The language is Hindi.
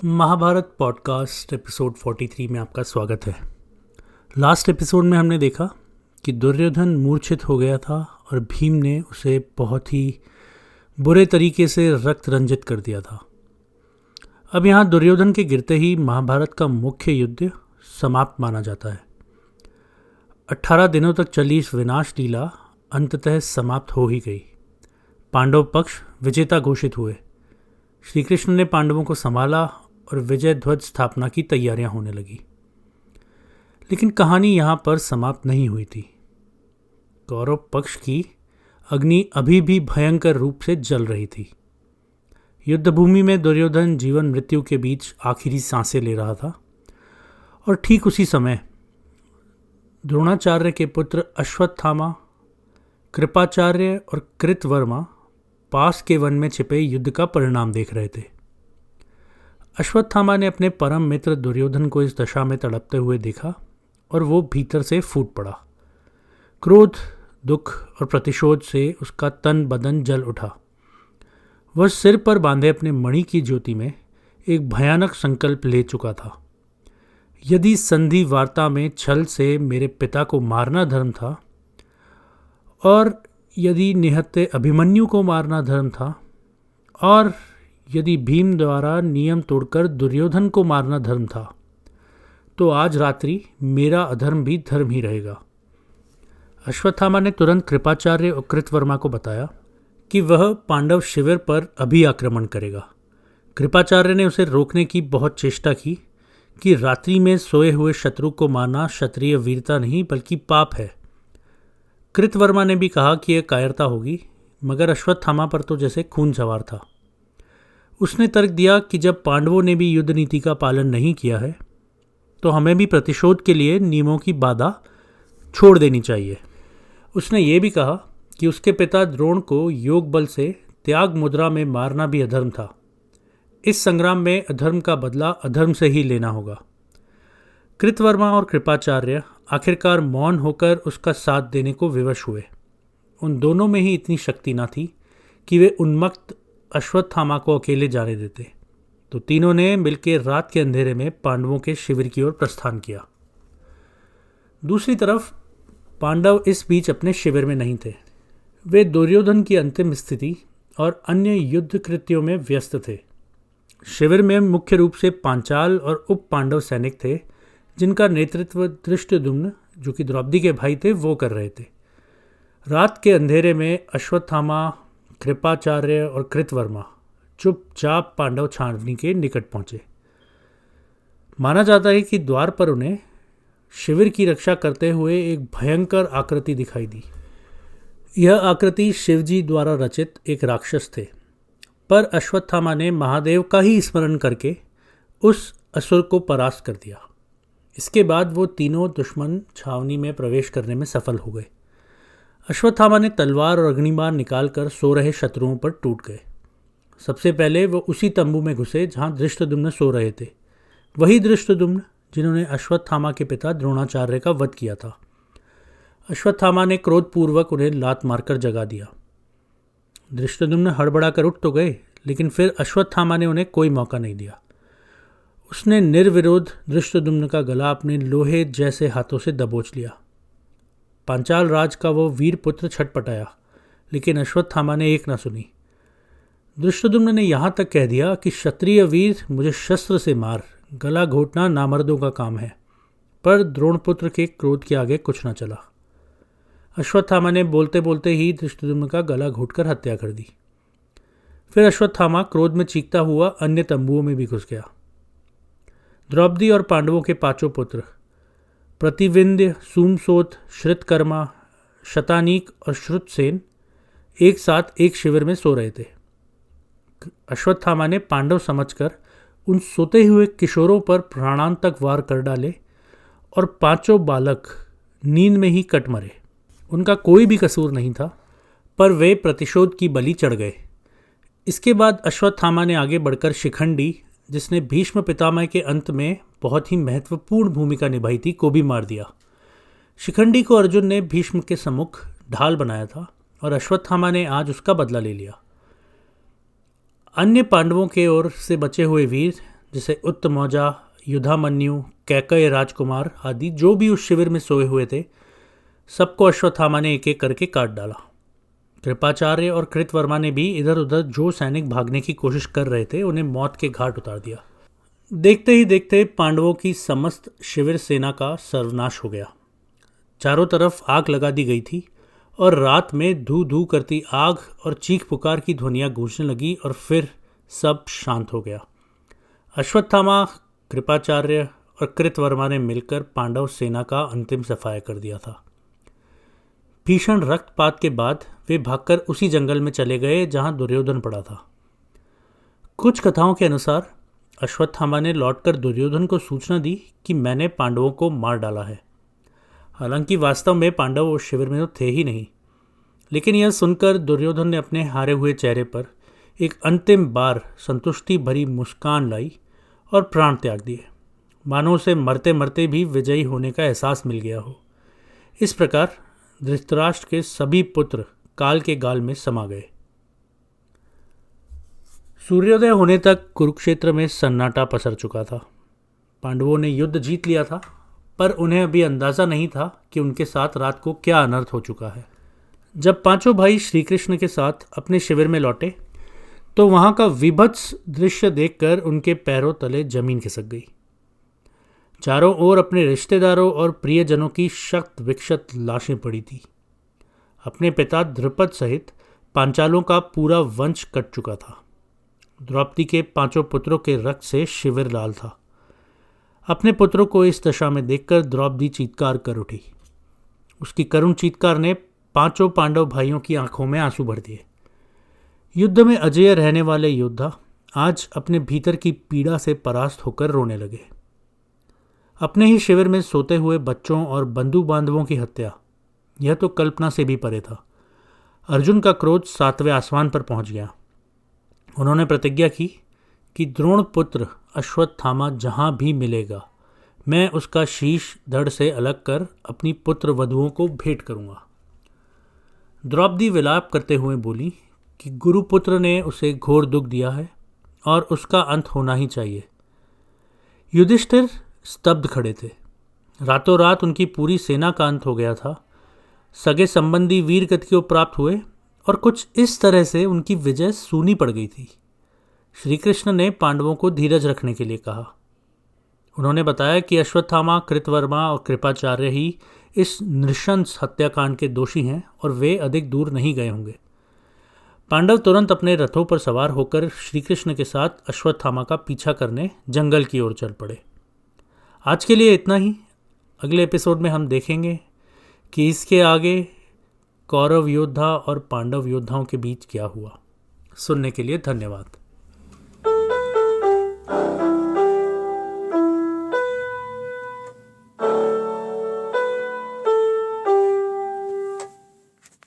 महाभारत पॉडकास्ट एपिसोड 43 में आपका स्वागत है। लास्ट एपिसोड में हमने देखा कि दुर्योधन मूर्छित हो गया था और भीम ने उसे बहुत ही बुरे तरीके से रक्त रंजित कर दिया था। अब यहाँ दुर्योधन के गिरते ही महाभारत का मुख्य युद्ध समाप्त माना जाता है। 18 दिनों तक चली इस विनाश लीला अंततः समाप्त हो ही गई। पांडव पक्ष विजेता घोषित हुए। श्री कृष्ण ने पांडवों को संभाला और विजय ध्वज स्थापना की तैयारियां होने लगी। लेकिन कहानी यहां पर समाप्त नहीं हुई थी। कौरव पक्ष की अग्नि अभी भी भयंकर रूप से जल रही थी। युद्धभूमि में दुर्योधन जीवन मृत्यु के बीच आखिरी सांसें ले रहा था और ठीक उसी समय द्रोणाचार्य के पुत्र अश्वत्थामा, कृपाचार्य और कृतवर्मा पास के वन में छिपे युद्ध का परिणाम देख रहे थे। अश्वत्थामा ने अपने परम मित्र दुर्योधन को इस दशा में तड़पते हुए देखा और वो भीतर से फूट पड़ा। क्रोध, दुख और प्रतिशोध से उसका तन बदन जल उठा। वह सिर पर बांधे अपने मणि की ज्योति में एक भयानक संकल्प ले चुका था। यदि संधि वार्ता में छल से मेरे पिता को मारना धर्म था और यदि निहत्थे अभिमन्यु को मारना धर्म था और यदि भीम द्वारा नियम तोड़कर दुर्योधन को मारना धर्म था, तो आज रात्रि मेरा अधर्म भी धर्म ही रहेगा। अश्वत्थामा ने तुरंत कृपाचार्य और कृतवर्मा को बताया कि वह पांडव शिविर पर अभी आक्रमण करेगा। कृपाचार्य ने उसे रोकने की बहुत चेष्टा की कि रात्रि में सोए हुए शत्रु को मारना क्षत्रिय वीरता नहीं बल्कि पाप है। कृतवर्मा ने भी कहा कि यह कायरता होगी, मगर अश्वत्थामा पर तो जैसे खून सवार था। उसने तर्क दिया कि जब पांडवों ने भी युद्ध नीति का पालन नहीं किया है तो हमें भी प्रतिशोध के लिए नियमों की बाधा छोड़ देनी चाहिए। उसने ये भी कहा कि उसके पिता द्रोण को योग बल से त्याग मुद्रा में मारना भी अधर्म था। इस संग्राम में अधर्म का बदला अधर्म से ही लेना होगा। कृतवर्मा और कृपाचार्य आखिरकार मौन होकर उसका साथ देने को विवश हुए। उन दोनों में ही इतनी शक्ति न थी कि वे उन्मत्त अश्वत्थामा को अकेले जाने देते, तो तीनों ने मिलकर रात के अंधेरे में पांडवों के शिविर की ओर प्रस्थान किया। दूसरी तरफ पांडव इस बीच अपने शिविर में नहीं थे। वे दुर्योधन की अंतिम स्थिति और अन्य युद्ध कृत्यों में व्यस्त थे। शिविर में मुख्य रूप से पांचाल और उप पांडव सैनिक थे, जिनका नेतृत्व धृष्टद्युम्न, जो कि द्रौपदी के भाई थे, वो कर रहे थे। रात के अंधेरे में अश्वत्थामा, कृपाचार्य और कृतवर्मा चुपचाप पांडव छावनी के निकट पहुंचे। माना जाता है कि द्वार पर उन्हें शिविर की रक्षा करते हुए एक भयंकर आकृति दिखाई दी। यह आकृति शिवजी द्वारा रचित एक राक्षस थे, पर अश्वत्थामा ने महादेव का ही स्मरण करके उस असुर को परास्त कर दिया। इसके बाद वो तीनों दुश्मन छावनी में प्रवेश करने में सफल हो गए। अश्वत्थामा ने तलवार और अग्निबाण निकालकर सो रहे शत्रुओं पर टूट गए। सबसे पहले वो उसी तंबू में घुसे जहां धृष्टद्युम्न सो रहे थे। वही धृष्टद्युम्न जिन्होंने अश्वत्थामा के पिता द्रोणाचार्य का वध किया था। अश्वत्थामा ने क्रोधपूर्वक उन्हें लात मारकर जगा दिया। धृष्टद्युम्न हड़बड़ाकर उठ तो गए, लेकिन फिर अश्वत्थामा ने उन्हें कोई मौका नहीं दिया। उसने निर्विरोध धृष्टद्युम्न का गला अपने लोहे जैसे हाथों से दबोच लिया। पांचाल राज का वो वीर पुत्र छटपटाया, लेकिन अश्वत्थामा ने एक न सुनी। धृष्टद्युम्न ने यहाँ तक कह दिया कि क्षत्रिय वीर, मुझे शस्त्र से मार, गला घोटना नामर्दों का काम है। पर द्रोणपुत्र के क्रोध के आगे कुछ न चला। अश्वत्थामा ने बोलते बोलते ही धृष्टद्युम्न का गला घोटकर हत्या कर दी। फिर अश्वत्थामा क्रोध में चीखता हुआ अन्य तंबुओं में भी घुस गया। द्रौपदी और पांडवों के पांचों पुत्र प्रतिविंध्य, सूमसोत, श्रितकर्मा, शतानीक और श्रुतसेन एक साथ एक शिविर में सो रहे थे। अश्वत्थामा ने पांडव समझकर उन सोते हुए किशोरों पर प्राणांतक वार कर डाले और पांचों बालक नींद में ही कट मरे। उनका कोई भी कसूर नहीं था, पर वे प्रतिशोध की बलि चढ़ गए। इसके बाद अश्वत्थामा ने आगे बढ़कर शिखंडी, जिसने भीष्म पितामह के अंत में बहुत ही महत्वपूर्ण भूमिका निभाई थी, को भी मार दिया। शिखंडी को अर्जुन ने भीष्म के सम्मुख ढाल बनाया था और अश्वत्थामा ने आज उसका बदला ले लिया। अन्य पांडवों के ओर से बचे हुए वीर जैसे उत्तमौजा, युधामन्यु, कैकय राजकुमार आदि जो भी उस शिविर में सोए हुए थे, सबको अश्वत्थामा ने एक एक करके काट डाला। कृपाचार्य और कृतवर्मा ने भी इधर उधर जो सैनिक भागने की कोशिश कर रहे थे उन्हें मौत के घाट उतार दिया। देखते ही देखते पांडवों की समस्त शिविर सेना का सर्वनाश हो गया। चारों तरफ आग लगा दी गई थी और रात में धू धू करती आग और चीख पुकार की ध्वनियाँ गूंजने लगी और फिर सब शांत हो गया। अश्वत्थामा, कृपाचार्य और कृतवर्मा ने मिलकर पांडव सेना का अंतिम सफाया कर दिया था। भीषण रक्तपात के बाद वे भागकर उसी जंगल में चले गए जहां दुर्योधन पड़ा था। कुछ कथाओं के अनुसार अश्वत्थामा ने लौटकर दुर्योधन को सूचना दी कि मैंने पांडवों को मार डाला है। हालांकि वास्तव में पांडव उस शिविर में तो थे ही नहीं, लेकिन यह सुनकर दुर्योधन ने अपने हारे हुए चेहरे पर एक अंतिम बार संतुष्टि भरी मुस्कान लाई और प्राण त्याग दिए, मानो उसे मरते मरते भी विजयी होने का एहसास मिल गया हो। इस प्रकार धृतराष्ट्र के सभी पुत्र काल के गाल में समा गए। सूर्योदय होने तक कुरुक्षेत्र में सन्नाटा पसर चुका था। पांडवों ने युद्ध जीत लिया था, पर उन्हें अभी अंदाजा नहीं था कि उनके साथ रात को क्या अनर्थ हो चुका है। जब पांचों भाई श्री कृष्ण के साथ अपने शिविर में लौटे तो वहां का विभत्स दृश्य देखकर उनके पैरों तले जमीन खिसक गई। चारों ओर अपने रिश्तेदारों और प्रियजनों की शक्त विक्षत लाशें पड़ी थी। अपने पिता द्रुपद सहित पांचालों का पूरा वंश कट चुका था। द्रौपदी के पांचों पुत्रों के रक्त से शिविर लाल था। अपने पुत्रों को इस दशा में देखकर द्रौपदी चीत्कार कर उठी। उसकी करुण चीत्कार ने पांचों पांडव भाइयों की आंखों में आंसू भर दिए। युद्ध में अजेय रहने वाले योद्धा आज अपने भीतर की पीड़ा से परास्त होकर रोने लगे। अपने ही शिविर में सोते हुए बच्चों और बंधु बांधवों की हत्या, यह तो कल्पना से भी परे था। अर्जुन का क्रोध 7वें आसमान पर पहुंच गया। उन्होंने प्रतिज्ञा की कि द्रोण पुत्र अश्वत्थामा जहां भी मिलेगा, मैं उसका शीश धड़ से अलग कर अपनी पुत्र वधुओं को भेंट करूंगा। द्रौपदी विलाप करते हुए बोली कि गुरुपुत्र ने उसे घोर दुख दिया है और उसका अंत होना ही चाहिए। युधिष्ठिर स्तब्ध खड़े थे। रातों रात उनकी पूरी सेना का अंत हो गया था। सगे संबंधी वीर गति को प्राप्त हुए और कुछ इस तरह से उनकी विजय सूनी पड़ गई थी। श्री कृष्ण ने पांडवों को धीरज रखने के लिए कहा। उन्होंने बताया कि अश्वत्थामा, कृतवर्मा और कृपाचार्य ही इस नृशंस हत्याकांड के दोषी हैं और वे अधिक दूर नहीं गए होंगे। पांडव तुरंत अपने रथों पर सवार होकर श्री कृष्ण के साथ अश्वत्थामा का पीछा करने जंगल की ओर चल पड़े। आज के लिए इतना ही। अगले एपिसोड में हम देखेंगे कि इसके आगे कौरव योद्धा और पांडव योद्धाओं के बीच क्या हुआ। सुनने के लिए धन्यवाद।